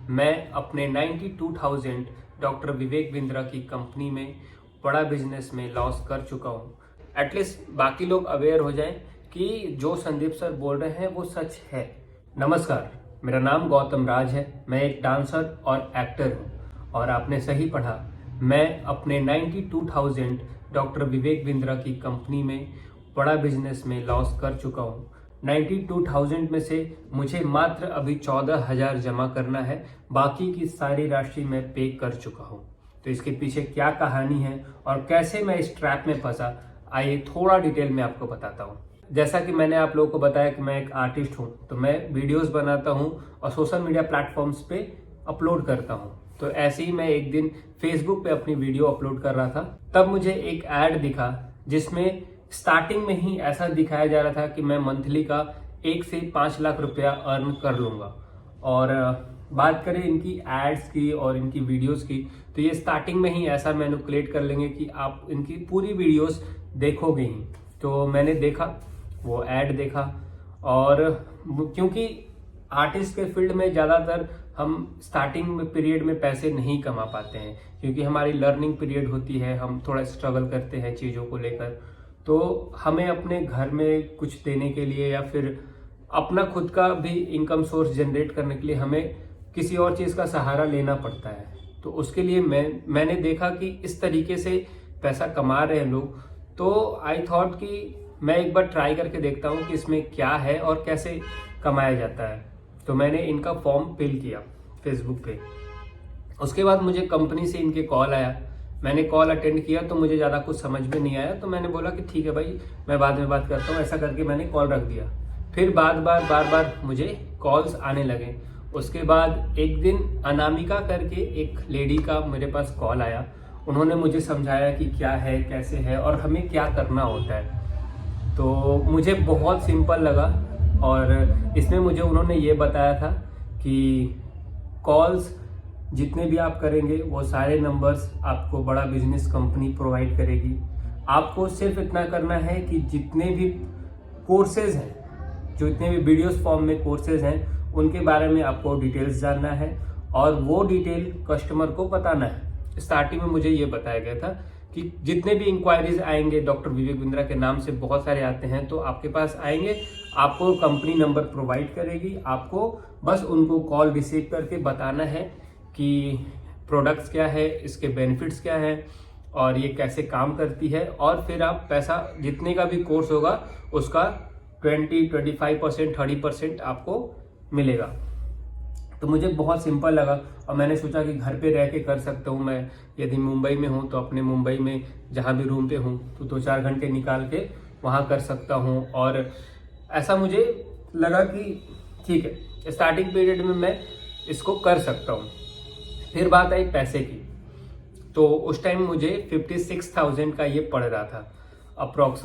मैं अपने 92,000 डॉक्टर विवेक बिंद्रा की कंपनी में बड़ा बिजनेस में लॉस कर चुका हूँ। एटलीस्ट बाकी लोग अवेयर हो जाएं कि जो संदीप सर बोल रहे हैं वो सच है। नमस्कार, मेरा नाम गौतम राज है। मैं एक डांसर और एक्टर हूँ और आपने सही पढ़ा। मैं अपने 92,000 डॉक्टर विवेक बिंद्रा की कंपनी में बड़ा बिजनेस में लॉस कर चुका हूँ। 92,000 में से मुझे मात्र अभी 14,000 जमा करना है, बाकी की सारी राशि मैं पे कर चुका हूँ। तो इसके पीछे क्या कहानी है और कैसे मैं इस ट्रैप में फंसा, आइए थोड़ा डिटेल में आपको बताता हूँ। जैसा कि मैंने आप लोगों को बताया कि मैं एक आर्टिस्ट हूँ, तो मैं वीडियोस बनाता हूँ और सोशल मीडिया प्लेटफॉर्म्स पे अपलोड करता हूँ। तो ऐसे ही मैं एक दिन फेसबुक पे अपनी वीडियो अपलोड कर रहा था, तब मुझे एक ऐड दिखा जिसमें स्टार्टिंग में ही ऐसा दिखाया जा रहा था कि मैं मंथली का 1 से 5 लाख रुपया अर्न कर लूंगा। और बात करें इनकी एड्स की और इनकी वीडियोस की, तो ये स्टार्टिंग में ही ऐसा मैनिपुलेट कर लेंगे कि आप इनकी पूरी वीडियोस देखोगे ही। तो मैंने देखा, वो ऐड देखा, और क्योंकि आर्टिस्ट के फील्ड में ज़्यादातर हम स्टार्टिंग पीरियड में पैसे नहीं कमा पाते हैं, क्योंकि हमारी लर्निंग पीरियड होती है, हम थोड़ा स्ट्रगल करते हैं चीज़ों को लेकर। तो हमें अपने घर में कुछ देने के लिए या फिर अपना खुद का भी इनकम सोर्स जनरेट करने के लिए हमें किसी और चीज़ का सहारा लेना पड़ता है। तो उसके लिए मैंने देखा कि इस तरीके से पैसा कमा रहे हैं लोग, तो आई थॉट कि मैं एक बार ट्राई करके देखता हूँ कि इसमें क्या है और कैसे कमाया जाता है। तो मैंने इनका फॉर्म फिल किया फेसबुक पे। उसके बाद मुझे कंपनी से इनके कॉल आया। मैंने कॉल अटेंड किया तो मुझे ज़्यादा कुछ समझ में नहीं आया, तो मैंने बोला कि ठीक है भाई, मैं बाद में बात करता हूँ। ऐसा करके मैंने कॉल रख दिया। फिर बार बार मुझे कॉल्स आने लगे। उसके बाद एक दिन अनामिका करके एक लेडी का मेरे पास कॉल आया। उन्होंने मुझे समझाया कि क्या है, कैसे है और हमें क्या करना होता है। तो मुझे बहुत सिंपल लगा, और इसमें मुझे उन्होंने ये बताया था कि कॉल्स जितने भी आप करेंगे वो सारे नंबर्स आपको बड़ा बिजनेस कंपनी प्रोवाइड करेगी। आपको सिर्फ इतना करना है कि जितने भी कोर्सेज हैं, जो इतने भी वीडियोस फॉर्म में कोर्सेज हैं, उनके बारे में आपको डिटेल्स जानना है और वो डिटेल कस्टमर को बताना है। स्टार्टिंग में मुझे ये बताया गया था कि जितने भी इंक्वायरीज आएंगे डॉक्टर विवेक बिंद्रा के नाम से बहुत सारे आते हैं, तो आपके पास आएंगे, आपको कंपनी नंबर प्रोवाइड करेगी। आपको बस उनको कॉल रिसीव करके बताना है कि प्रोडक्ट्स क्या है, इसके बेनिफिट्स क्या है और ये कैसे काम करती है। और फिर आप पैसा जितने का भी कोर्स होगा उसका 20, 25%, 30% आपको मिलेगा। तो मुझे बहुत सिंपल लगा और मैंने सोचा कि घर पे रह के कर सकता हूँ। मैं यदि मुंबई में हूँ तो अपने मुंबई में जहाँ भी रूम पे हूँ तो 2-4 घंटे निकाल के वहाँ कर सकता हूँ। और ऐसा मुझे लगा कि ठीक है, स्टार्टिंग पीरियड में मैं इसको कर सकता हूँ। फिर बात आई पैसे की, तो उस टाइम मुझे 56,000 का ये पड़ रहा था अप्रॉक्स।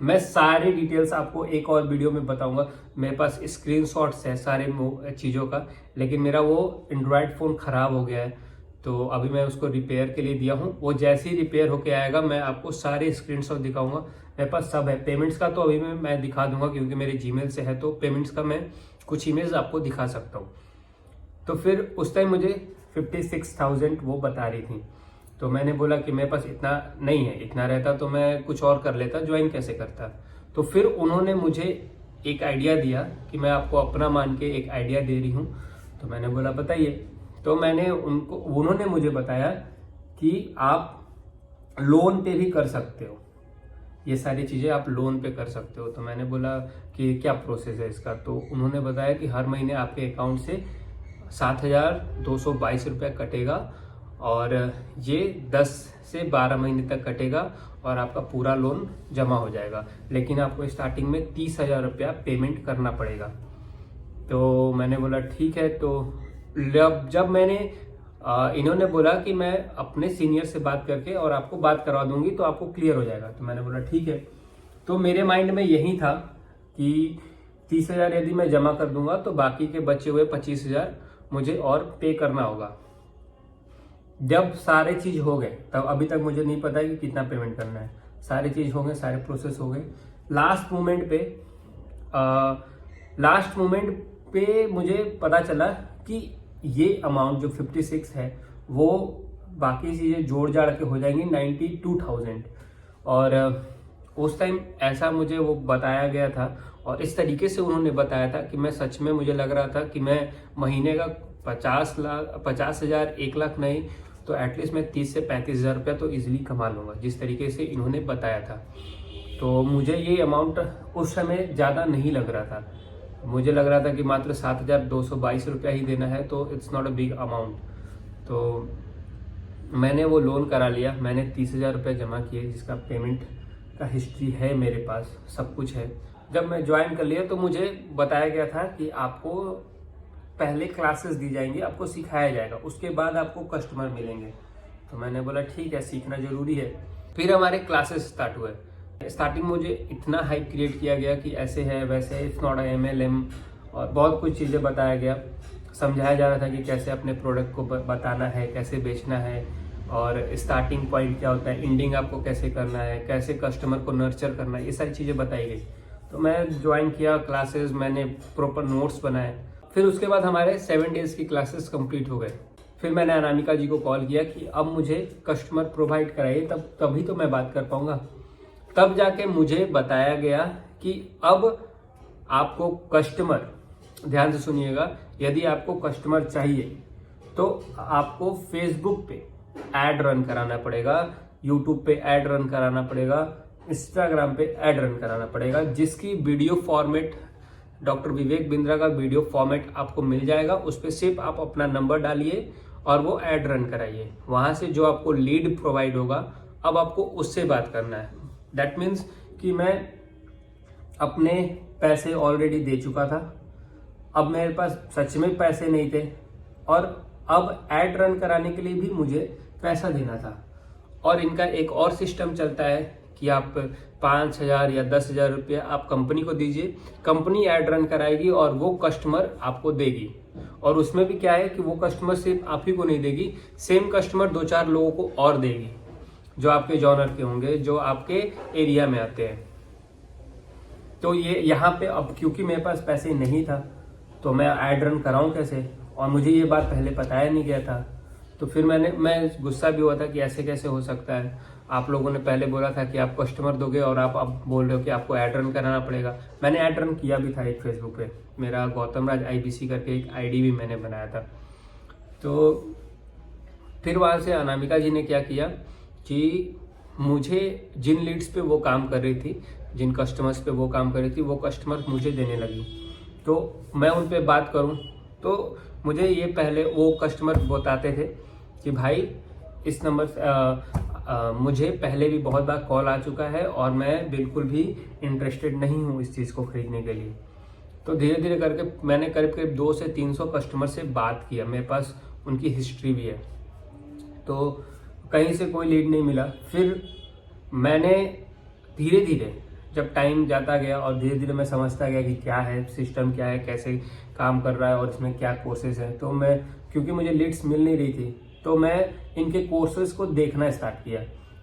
मैं सारी डिटेल्स आपको एक और वीडियो में बताऊंगा। मेरे पास स्क्रीनशॉट्स है सारे चीज़ों का, लेकिन मेरा वो एंड्रॉयड फ़ोन ख़राब हो गया है, तो अभी मैं उसको रिपेयर के लिए दिया हूँ। वो जैसे ही रिपेयर होके आएगा मैं आपको सारे स्क्रीनशॉट दिखाऊंगा। मेरे पास सब है। पेमेंट्स का तो अभी मैं दिखा दूंगा क्योंकि मेरे जीमेल से है, तो पेमेंट्स का मैं कुछ इमेज आपको दिखा सकता हूँ। तो फिर उस टाइम मुझे 56,000 वो बता रही थी, तो मैंने बोला कि मेरे पास इतना नहीं है, इतना रहता तो मैं कुछ और कर लेता, ज्वाइन कैसे करता। तो फिर उन्होंने मुझे एक आइडिया दिया कि मैं आपको अपना मान के एक आइडिया दे रही हूँ। तो मैंने बोला बताइए। तो उन्होंने मुझे बताया कि आप लोन पे भी कर सकते हो, ये सारी चीज़ें आप लोन पे कर सकते हो। तो मैंने बोला कि क्या प्रोसेस है इसका। तो उन्होंने बताया कि हर महीने आपके अकाउंट से 7,222 रुपया कटेगा और ये 10 से 12 महीने तक कटेगा और आपका पूरा लोन जमा हो जाएगा, लेकिन आपको स्टार्टिंग में 30,000 रुपया पेमेंट करना पड़ेगा। तो मैंने बोला ठीक है। तो जब मैंने इन्होंने बोला कि मैं अपने सीनियर से बात करके और आपको बात करवा दूंगी तो आपको क्लियर हो जाएगा, तो मैंने बोला ठीक है। तो मेरे माइंड में यही था कि 30,000 यदि मैं जमा कर दूंगा तो बाकी के बचे हुए 25,000 मुझे और पे करना होगा। जब सारे चीज हो गए, तब अभी तक मुझे नहीं पता कि कितना पेमेंट करना है। सारी चीज हो गए, सारे प्रोसेस हो गए। लास्ट मोमेंट पे मुझे पता चला कि ये अमाउंट जो 56 है वो बाकी चीज़ें जोड़ जाड़ के हो जाएंगी 92,000। और उस टाइम ऐसा मुझे वो बताया गया था और इस तरीके से उन्होंने बताया था कि मैं सच में, मुझे लग रहा था कि मैं महीने का 50,000 1 लाख नहीं तो एटलीस्ट मैं 30 से 35,000 रुपया तो इजीली कमा लूँगा, जिस तरीके से इन्होंने बताया था। तो मुझे ये अमाउंट उस समय ज़्यादा नहीं लग रहा था, मुझे लग रहा था कि मात्र 7,222 रुपया ही देना है, तो it's not a big amount. तो मैंने वो लोन करा लिया, मैंने 30,000 रुपये जमा किए, जिसका पेमेंट का हिस्ट्री है मेरे पास, सब कुछ है। जब मैं ज्वाइन कर लिया तो मुझे बताया गया था कि आपको पहले क्लासेस दी जाएंगी, आपको सिखाया जाएगा, उसके बाद आपको कस्टमर मिलेंगे। तो मैंने बोला ठीक है, सीखना जरूरी है। फिर हमारे क्लासेस स्टार्ट हुए। स्टार्टिंग मुझे इतना हाइप क्रिएट किया गया कि ऐसे है वैसे, इट्स नॉट MLM, और बहुत कुछ चीज़ें बताया गया, समझाया जा रहा था कि कैसे अपने प्रोडक्ट को बताना है, कैसे बेचना है, और स्टार्टिंग पॉइंट क्या होता है, एंडिंग आपको कैसे करना है, कैसे कस्टमर को नर्चर करना है, ये सारी चीज़ें बताई गई। तो मैं ज्वाइन किया क्लासेस, मैंने प्रॉपर नोट्स बनाए। फिर उसके बाद हमारे 7 डेज की क्लासेस कंप्लीट हो गए। फिर मैंने अनामिका जी को कॉल किया कि अब मुझे कस्टमर प्रोवाइड कराइए, तभी तो मैं बात कर पाऊंगा। तब जाके मुझे बताया गया कि अब आपको कस्टमर, ध्यान से सुनिएगा, यदि आपको कस्टमर चाहिए तो आपको फेसबुक पे ऐड रन कराना पड़ेगा, यूट्यूब पे ऐड रन कराना पड़ेगा, इंस्टाग्राम पे ऐड रन कराना पड़ेगा, जिसकी video format, doctor Vivek Bindra का वीडियो फॉर्मेट आपको मिल जाएगा। उस पर सिर्फ आप अपना नंबर डालिए और वो ऐड रन कराइए। वहां से जो आपको लीड प्रोवाइड होगा, अब आपको उससे बात करना है। दैट मीन्स कि मैं अपने पैसे ऑलरेडी दे चुका था, अब मेरे पास सच में पैसे नहीं थे, और अब ऐड रन कराने के लिए भी मुझे पैसा देना था। और इनका एक और सिस्टम चलता है कि आप 5,000 या 10,000 रुपया आप कंपनी को दीजिए, कंपनी ऐड रन कराएगी और वो कस्टमर आपको देगी। और उसमें भी क्या है कि वो कस्टमर सिर्फ आप ही को नहीं देगी, सेम कस्टमर 2-4 लोगों को और देगी, जो आपके जॉनर के होंगे, जो आपके एरिया में आते हैं। तो ये यहाँ पे अब क्योंकि मेरे पास पैसे नहीं था तो मैं ऐड रन कराऊं कैसे, और मुझे ये बात पहले बताया नहीं गया था। तो फिर मैं गुस्सा भी हुआ था कि ऐसे कैसे हो सकता है, आप लोगों ने पहले बोला था कि आप कस्टमर दोगे और आप अब बोल रहे हो कि आपको ऐड रन कराना पड़ेगा। मैंने ऐड रन किया भी था एक फेसबुक पे, मेरा गौतम राज IBC करके एक ID भी मैंने बनाया था। तो फिर वहाँ से अनामिका जी ने क्या किया कि मुझे जिन लीड्स पे वो काम कर रही थी, जिन कस्टमर्स पे वो काम कर रही थी, वो कस्टमर मुझे देने लगी। तो मैं उन पे बात करूं तो मुझे ये पहले वो कस्टमर बताते थे कि भाई इस नंबर से मुझे पहले भी बहुत बार कॉल आ चुका है और मैं बिल्कुल भी इंटरेस्टेड नहीं हूँ इस चीज़ को खरीदने के लिए। तो धीरे धीरे करके मैंने करीब करीब 200 से 300 कस्टमर से बात किया, मेरे पास उनकी हिस्ट्री भी है। तो कहीं से कोई लीड नहीं मिला। फिर मैंने धीरे धीरे, जब टाइम जाता गया और धीरे धीरे मैं समझता गया कि क्या है सिस्टम, क्या है, कैसे काम कर रहा है और इसमें क्या कोर्सेज हैं, तो मैं, क्योंकि मुझे लीड्स मिल नहीं रही थी, तो मैं इनके कोर्सेज को देखना स्टार्ट किया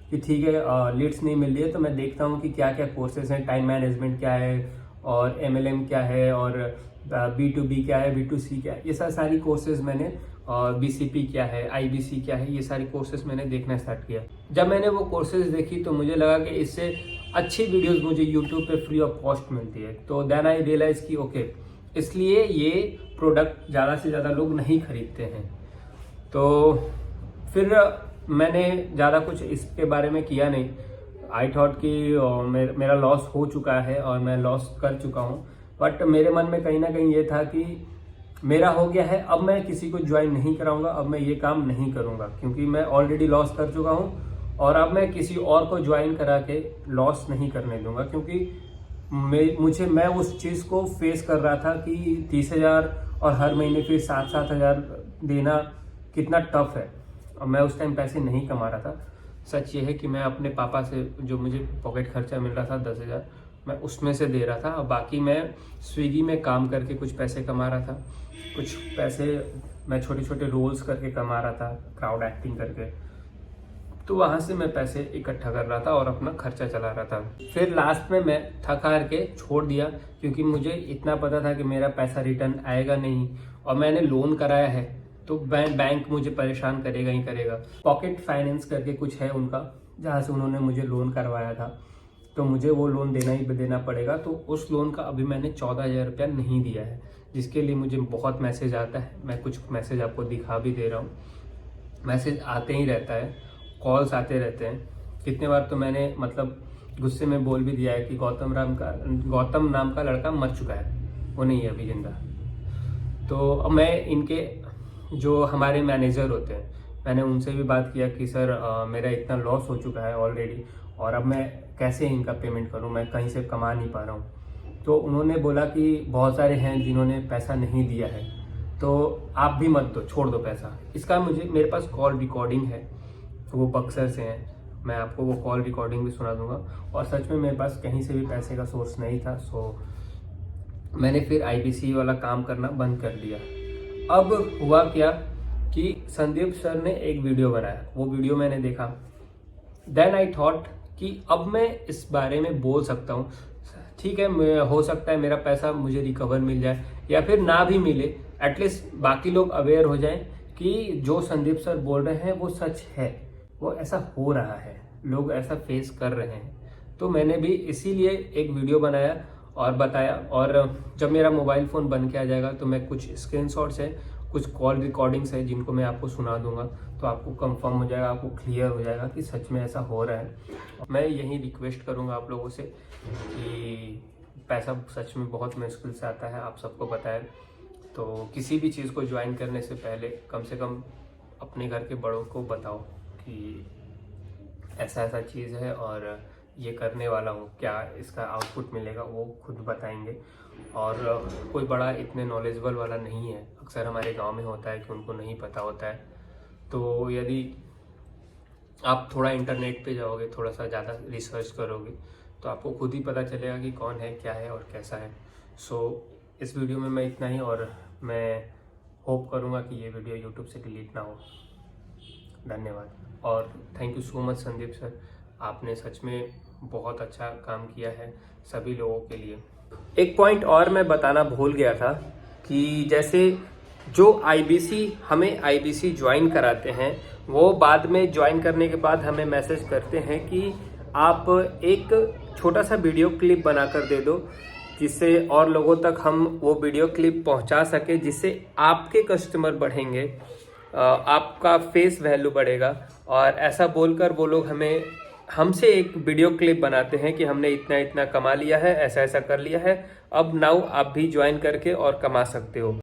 कि ठीक है लीड्स नहीं मिल रही है तो मैं देखता हूँ कि क्या क्या कोर्सेज हैं, टाइम मैनेजमेंट क्या है, और MLM क्या है, और B2B क्या है, B2C क्या है, ये सारी कोर्सेज मैंने, और BCP क्या है, IBC क्या है, ये सारी कोर्सेज मैंने देखना स्टार्ट किया। जब मैंने वो कोर्सेज देखी तो मुझे लगा कि इससे अच्छी वीडियोस मुझे YouTube पे फ्री ऑफ कॉस्ट मिलती है। तो देन आई रियलाइज कि ओके, इसलिए ये प्रोडक्ट ज़्यादा से ज़्यादा लोग नहीं खरीदते हैं। तो फिर मैंने ज़्यादा कुछ इसके बारे में किया नहीं। आई थॉट कि मेरा लॉस हो चुका है और मैं लॉस कर चुका हूँ, बट मेरे मन में कहीं ना कहीं ये था कि मेरा हो गया है, अब मैं किसी को ज्वाइन नहीं कराऊंगा, अब मैं ये काम नहीं करूंगा, क्योंकि मैं ऑलरेडी लॉस कर चुका हूँ और अब मैं किसी और को ज्वाइन करा के लॉस नहीं करने दूंगा। क्योंकि मैं उस चीज़ को फेस कर रहा था कि 30,000 और हर महीने फिर 7,000 देना कितना टफ है, और मैं उस टाइम पैसे नहीं कमा रहा था। सच ये है कि मैं अपने पापा से जो मुझे पॉकेट खर्चा मिल रहा था 10,000, मैं उसमें से दे रहा था, और बाकी मैं स्विगी में काम करके कुछ पैसे कमा रहा था, कुछ पैसे मैं छोटे छोटे रोल्स करके कमा रहा था, क्राउड एक्टिंग करके। तो वहाँ से मैं पैसे इकट्ठा कर रहा था और अपना खर्चा चला रहा था। फिर लास्ट में मैं थक हार के छोड़ दिया, क्योंकि मुझे इतना पता था कि मेरा पैसा रिटर्न आएगा नहीं, और मैंने लोन कराया है तो बैंक मुझे परेशान करेगा ही करेगा। पॉकेट फाइनेंस करके कुछ है उनका, जहाँ से उन्होंने मुझे लोन करवाया था, तो मुझे वो लोन देना पड़ेगा। तो उस लोन का अभी मैंने 14,000 रुपया नहीं दिया है, जिसके लिए मुझे बहुत मैसेज आता है। मैं कुछ मैसेज आपको दिखा भी दे रहा हूँ। मैसेज आते ही रहता है, कॉल्स आते रहते हैं। कितने बार तो मैंने मतलब गुस्से में बोल भी दिया है कि गौतम नाम का लड़का मर चुका है, वो नहीं है अभी जिंदा। तो अब मैं इनके जो हमारे मैनेजर होते हैं, मैंने उनसे भी बात किया कि सर मेरा इतना लॉस हो चुका है ऑलरेडी, और अब मैं कैसे इनका पेमेंट करूं, मैं कहीं से कमा नहीं पा रहा हूं। तो उन्होंने बोला कि बहुत सारे हैं जिन्होंने पैसा नहीं दिया है, तो आप भी मत दो, छोड़ दो पैसा। इसका मेरे पास कॉल रिकॉर्डिंग है, वो बक्सर से हैं, मैं आपको वो कॉल रिकॉर्डिंग भी सुना दूंगा। और सच में मेरे पास कहीं से भी पैसे का सोर्स नहीं था, सो मैंने फिर IBC वाला काम करना बंद कर दिया। अब हुआ क्या कि संदीप सर ने एक वीडियो बनाया, वो वीडियो मैंने देखा। देन आई थॉट कि अब मैं इस बारे में बोल सकता हूँ। ठीक है, हो सकता है मेरा पैसा मुझे रिकवर मिल जाए या फिर ना भी मिले, एटलीस्ट बाकी लोग अवेयर हो जाएं कि जो संदीप सर बोल रहे हैं वो सच है, वो ऐसा हो रहा है, लोग ऐसा फेस कर रहे हैं। तो मैंने भी इसीलिए एक वीडियो बनाया और बताया। और जब मेरा मोबाइल फ़ोन बन के आ जाएगा तो मैं कुछ स्क्रीनशॉट्स है, कुछ कॉल रिकॉर्डिंग्स है जिनको मैं आपको सुना दूंगा, तो आपको कंफर्म हो जाएगा, आपको क्लियर हो जाएगा कि सच में ऐसा हो रहा है। मैं यही रिक्वेस्ट करूंगा आप लोगों से कि पैसा सच में बहुत मुश्किल से आता है, आप सबको पता है। तो किसी भी चीज़ को ज्वाइन करने से पहले कम से कम अपने घर के बड़ों को बताओ कि ऐसा ऐसा चीज़ है और ये करने वाला हूँ, क्या इसका आउटपुट मिलेगा वो खुद बताएंगे। और कोई बड़ा इतने नॉलेजेबल वाला नहीं है, अक्सर हमारे गांव में होता है कि उनको नहीं पता होता है। तो यदि आप थोड़ा इंटरनेट पे जाओगे, थोड़ा सा ज़्यादा रिसर्च करोगे, तो आपको खुद ही पता चलेगा कि कौन है, क्या है और कैसा है। सो इस वीडियो में मैं इतना ही, और मैं होप करूँगा कि ये वीडियो यूट्यूब से डिलीट ना हो। धन्यवाद और thank you so much Sandeep sir, आपने सच में बहुत अच्छा काम किया है सभी लोगों के लिए। एक पॉइंट और मैं बताना भूल गया था कि जैसे जो हमें IBC ज्वाइन कराते हैं, वो बाद में ज्वाइन करने के बाद हमें मैसेज करते हैं कि आप एक छोटा सा वीडियो क्लिप बनाकर दे दो, जिससे और लोगों तक हम वो वीडियो क्लिप पहुंचा सके, जिससे आपके कस्टमर बढ़ेंगे, आपका फेस वैल्यू बढ़ेगा। और ऐसा बोलकर वो लोग हमसे एक वीडियो क्लिप बनाते हैं कि हमने इतना इतना कमा लिया है, ऐसा ऐसा कर लिया है, अब नाउ आप भी ज्वाइन करके और कमा सकते हो।